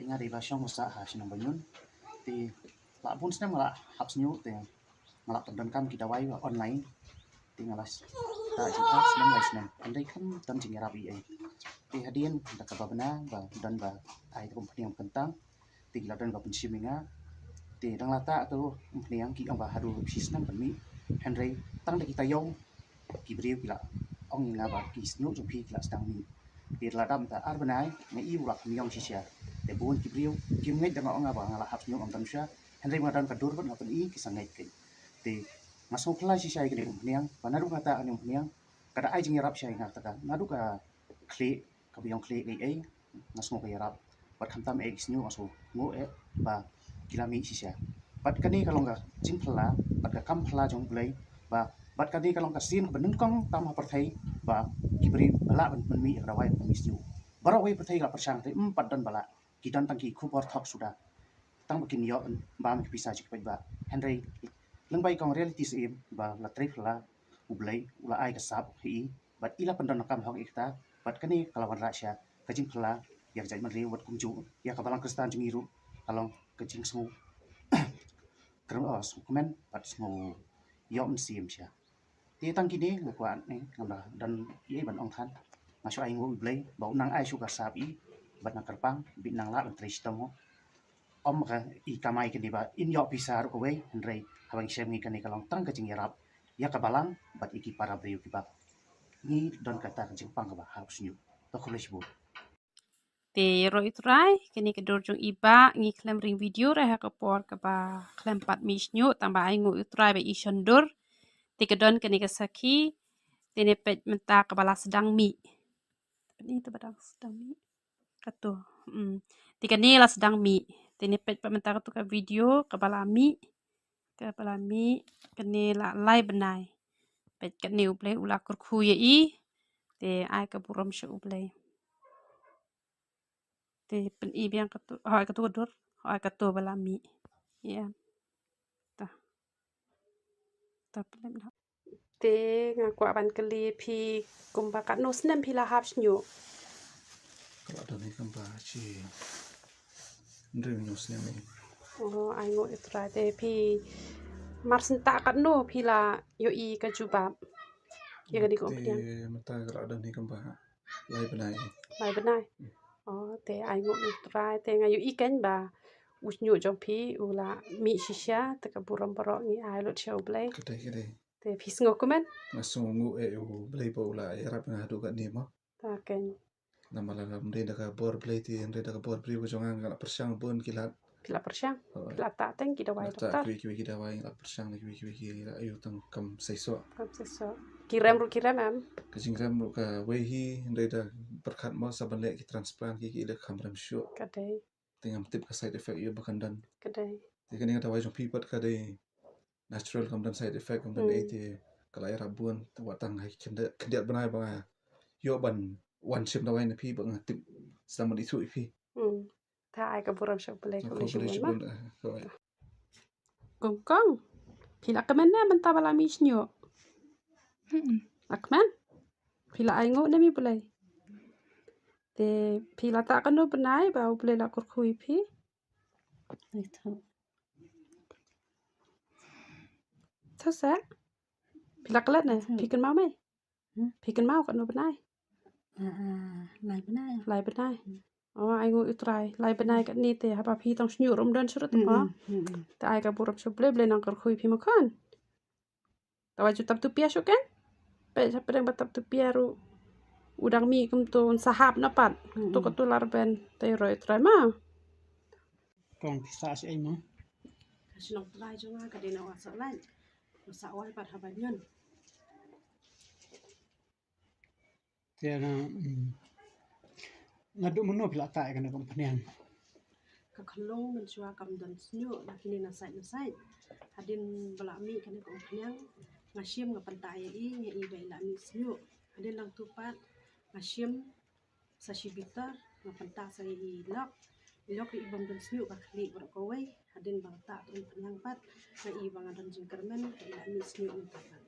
nga di ba siyang masa ha sinong banyon ti la pun sna mala haps nyu ti mala dan kam kita wai online ti ngalas ta ji as nam wai sna andai kan tan jing rabi ai ti hadian da ka babna ba dan ba ai company yang kentang ti la dan ba pun siminga ti dang lata tu yang ki ang ba hadu bisnan banmi henry tang da kita yong ki brio ki la ong nga ba ki snu jong pi la stang mi ti la dam ta ar banai ngai i ulak mi yong sisia te bun ki brio ki ngai da nga ba ngala hap nyu ang tam sha henry ma dan ka dur ban ngapan i ki sangai ke ti masuk kelas sisia ki niang banaru ngata ani niang kada ai jing rap sya ngata ka nadu ka kli ka biong kli ai masuk ka yarap bat khantam e snu aso ngo e ba kilami sisia bat kani kalau nggak jing phla bat ka kam phla jong blai ba bat kani kalau nggak sin benung kong tam perthai ba kibri bala ben mi rawai misju barawai perthai la persang te empat dan bala kidan tangki khupor thok sudah tang bakin yo ba mi bisa jik ba henry lengbai kong reality sim ba la trip la ublai ula ai ka sap hi bat ila pendan kam hok ikta bat kani kalau wan rasya kajing phla yang jai man riwat kumju ya kabalang kristan jingiru kalau kajing su terus komen pat smo yom sim sya ti tang kini ngkuan ni ngamba dan ye ban ong than masuk ai ngul blai bau nang ai suka sapi bat na kerpang bit nang la ban tristomo om ka I kamai ke diba in yo pisar ko we henry hawang sem ngi kani kalong tang ka jing yarap ya kabalang bat iki para brio kibak ni don kata jing pang ba harus nyu to college bu te ro itrai kini kedor jong iba ngi klem ring video ra ka por ka ba klem pat misnyo tamba ai ngu itrai ba isondur te kedon kini ka saki tene pet menta ka bala sedang mi ini tu badang sedang mi katu te kani la sedang mi tene pet menta ka tu ka video ka bala mi kani la lai benai pet kani uplay ula kurku ye I te ai ka buram shu uplay te pen I biang katu hai katu dur hai katu balami ya ta pelem na te ngaku aban keli pi kumbakat no snem pi la hap nyu kalau ada ni kan ba chi ndre nyu snem ni oh ai ngo itra te pi mar senta kat no pi la yo I ka jubab ya gadi ko pian mata kalau ada ni kan ba lai benai lai benai oh te ai ngo itra te ngayu I ken ba usnyu jong pi ula mi shisha te ka buram baro ni ai lo chau blai kedai te pi sngo komen ngasungu e u blai bo la erap na du ka ni mo ta ken nama la mde da ka bor blai ti mde da ka bor pri bo jonga ngala persang bon kilat kila persang kila ta teng kita wai ta dokter ki kita wai ngala persang ki la ayu tang kam saiso kam seso kiram ru kiram am kajing ram ru ka wei hi mde da berkat mo saban le ki transplant ki le kham ram shu kadai tingam tip ka side effect yu bakan dan kadai ti kan ngata wai jong pi pat ka dei natural kam dan side effect kam dan e ti kala era buan watang hai kendiat banai ba yo ban one ship na wai na pi bang tip sama di su pi ta ai ka buram shak bele ko le ko shi ma ma kong pila kamen na man ta bala mi snyo akman pila ai ngo na mi bele te pila ta kan no benai ba bele la kur khui pi thơ sa pila kala na pi kan mau mai pi kan mau kan no benai lai benai oh ai ngo utrai lai benai kan ni te haba pi tong snyo rom dan surut pa ta ai ka buram shak bele nang kur khui pi ma kan ta waju tap tu pia kan pe sa pedang batap tu pia ru udang mi kum tu sahap na pat tu ko tu lar ben te roi trai ma kong bisa si ai mo sinong trai jonga ka dina wa sa lai sa wai pat habanyon tiada ngadu meno pila ta kan ko panian ka khalong men chua kam dan snyo lakini na sai hadin bala mi kan ko panyang ngashim nga pantai I nge I bai la mi snyo hadin lang tupat ngashim sa shibita nga panta sa I lok I ibang dan snyo ka khli bro ko wai hadin bang ta tun panyang pat nga I bang dan jingkermen la mi snyo utapan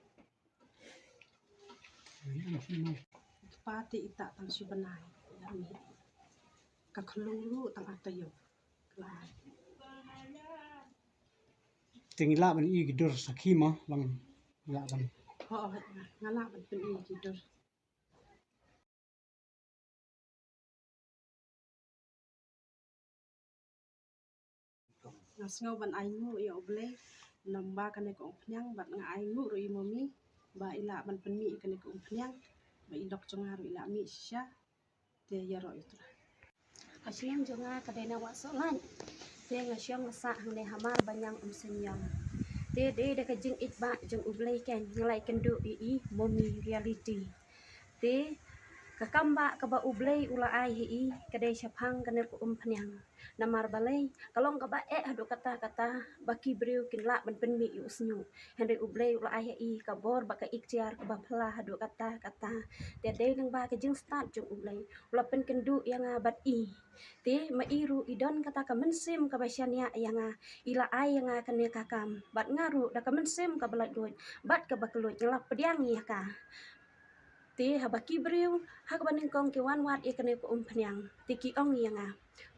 pati ita tang si banai lami ka khalong lu tang atayo tingila ban i gidur sakhi mo lang la ban ngalak ban pen i tidur. Ngasngau ban aingu ya oble namba kane ko pnyang bat nga aingu ro imomi ba ila ban penmi kane ko pnyang ba idok jonga ro ila mi sha te ya ro itu. Kasiang jonga kadena wa solan te ngasyong sa hang hamar banyang senyang te de ka jing itba jong ublay ken ngalai kendu i momi reality te kakamba kaba ublay ula ai hi kadai syapang kanel ko pnyang namar balay kalong kaba hadu kata baki breu kinla ban penmi usnyu henry ublay ula ai hi kabor baka ikhtiar kaba phla hadu kata te de nang ba ka jing start jong ublay ula pen kendu yang bat i te mairu idon kata ka mensim ka basyania yang ila ai yang kane kakam bat ngaru da ka mensim ka balat duit bat ka bakelut ngelap pediang ya ka te habaki breu hak baning kong ke wan wat ikane ko pnyang te ki ong yang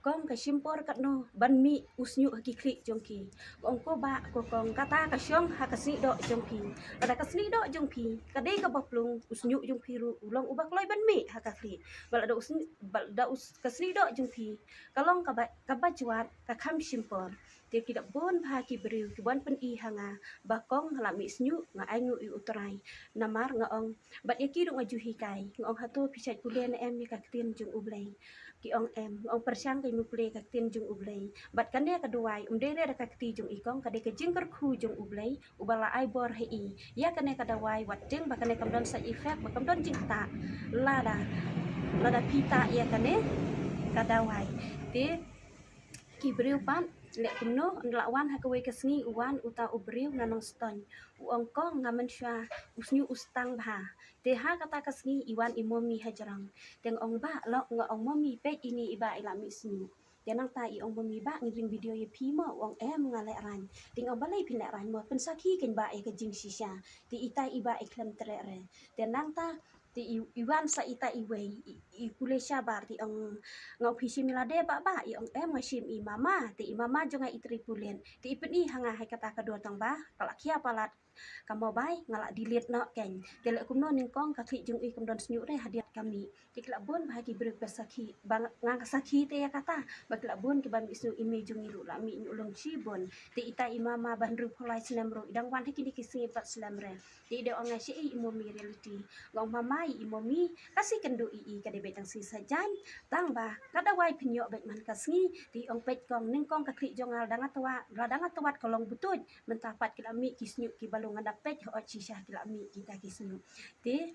kong ka simpor kat no ban mi usnyu haki klik jongki kong ko ba ko kong kata ka syong hakasi do jongki ada kasni do jongki kadai ka baplung usnyu jongki ru ulong ubak loy ban mi hakakli bal da usni bal da us kasni do jongki kalong ka ba juat ka kham simpor te kidak bon pha ki breu ki bon pen i hanga bakong hala mi snyu nga aingu i utrai namar nga ong bat yaki ru ngaju hikai ngong hatu pichat kulen em mi ka tin jung ublay ki ong em ong persyang kay muple ka tin jung ublay bat kane ka duwai umdere da ka ti jung ikong kade ka jingker khu jung ublay ubala ai bor hei ya kane ka dawai wat jing ba kane kamdon sa effect ba kamdon jingta lada pita ya kane ka dawai te ki breu pan lek kumno nlawan hakwe kasngi uwan uta ubreu nanong ston uong kong ngamen sha usnyu ustang bha te ha kata kasngi iwan imomi hajarang teng ong ba lo nga ong momi pe ini iba ila mi snu janang ta i ong momi ba ngring video ye pi mo ong em ngale ran ting ong balai pin ran mo pen sakhi ken ba e ka jing shisha ti ita iba e klem tre re tenang ta ti iwan sa ita iwei i kule syabar ti ong ngau phi similade ba i ong em ngasim i mama ti i mama jonga i tripulen ti ipeni hanga hai kata kedua tang ba kalak kia palat kamo bai ngalak dilit no ken tele kumno ning kong ka klik jung i kumdon snyu re hadiat kami ti kelak bon bahagi ber sakhi bang ngang sakhi te ya kata ba kelak bon ki ban isu imi jung i ru la mi ulung chibon ti ita i mama ban ru pholai slam ro idang wan hiki kisi pat slam re ti de ong ngai i imomi reality ngong mama i imomi kasih kendu i ka de betang si sajan tang ba kada wai pinyo bet man kasngi ti ong pet kong ning kong ka klik jongal dang atawat kolong butut mentapat kilami kisnyu ki balung ada pet ho chisha kilami kita kisnyu ti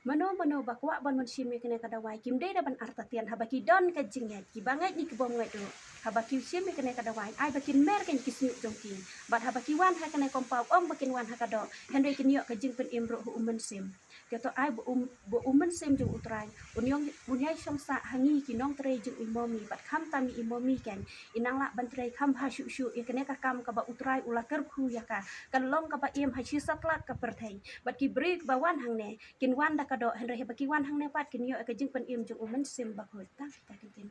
mano bakwa ban mon simi kene kada wai kim de ban artatian habaki don ka jinget ki bangai ni kibom ngai do habaki simi kene kada wai ai bakin mer ken kisnyu jongki bat habaki wan ha kene kompau om bakin wan ha kado henry kinyo ka jing pen imro hu umen sim keto ai bo umen sim jung utrai unyai songsa hangi kinong tre jung imomi bat kham tami imomi ken inang la ban tre kham ha shu ya kene ka kam ka ba utrai ulaker khu ya ka kan long ka ba im ha chi satlat ka perthai bat ki break ba wan hang ne kin wan da ka do henry baki wan hang ne pat kinyo ka jing pen im jung umen sim ba khoi ta kin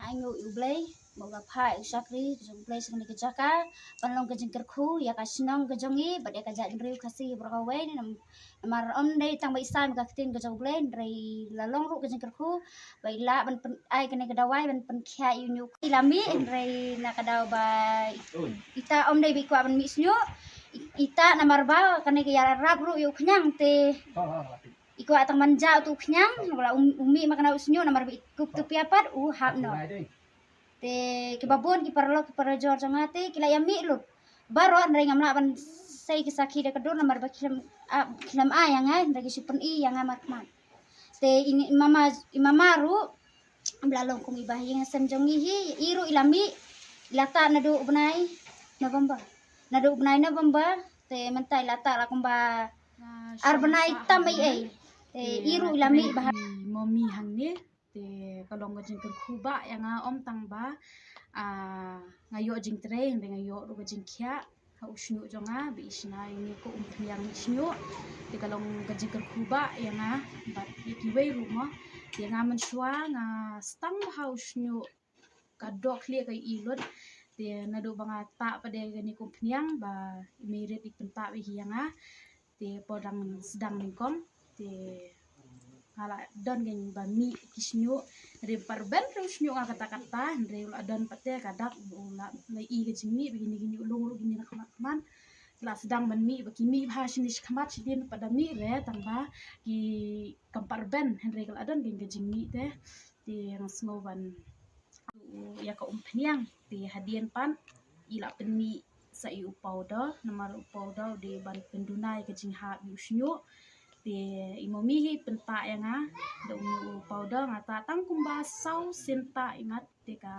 aingu ublay moga phai sakri jong play sing ke jaka panlong ke jingker khu ya ka sinong ke jongi bade ka ja ndriu khasi brokawe ni namar on dei tang bai sam ka tin ke jong play ndrei lalong ru ke jingker khu bai la ban ai ke ne ke dawai ban pen khia yu nyu ilami ndrei na ka daw bai ita om dei bi kwa ban mi snyo ita namar ba ka ne ke ya rap ru yu khnyang te iko atang manja tu khnyang wala umi makana usnyo namar kup tu piapat hap no te ke babon ki parajor jangate kila yami lut baro ndai ngamla ban sai ki sakhi de kador namar ba khilam a yang ai ndai sipen i yang amat mat te ini mama ru blalong kumi bahing sem jongi hi iru ilami lata nadu ubnai November te mentai lata la kumba arbanai tamai ai te iru ilami bah momi hang ni te kalong ga jing khuba yang om tang ba ngayo jing tre ngayo ru ga jing khia ha usnu jonga bi isna ini ko yang isnu te kalong ga jing khuba yang bat ki wei ru mo yang men shwa nga stang ha usnu kadok klik kai ilut te nado banga ta pada gani kumpniang ba mirit ipenta wi hianga te podang sedang ningkom te hala don gen ba mi kisnyu re parben rusnyu kata-kata re don pate kadak ula lai i ke jingmi begini gini ulung gini nakman la sedang ban mi bakimi bahasinis kamat sidin pada mi re tamba ki kampar ben henry kala don gen ke jingmi te ngasngoban ya ka umpniang di hadian pan ila penmi sa i upau do namar upau do di ban pendunai ke jingha usnyu di imomihi penta yanga do upau do ngata tang kumba sau sinta imat de ka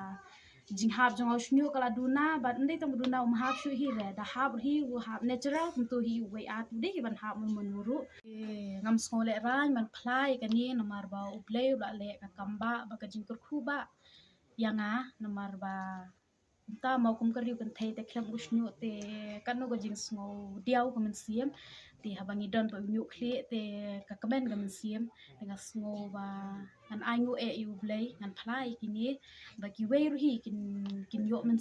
jinghab jong usnyu kala duna ban ndai tang duna hab shu hi re da hab hi hab natural tentu hi we at de ban hab menuru ngam skole ran man plai kani namar ba ublei ula le ka kamba ba ka jingkur khuba yanga namar ba ta mau kum kariu kan thei te khlem usnyu te kanu go jing sngo diau ko men siem te habangi don ba nyu khle te ka kamen ga men siem dengan sngo ba an angu e u blai ngan phlai kini ba ki wei ru hi kin yo men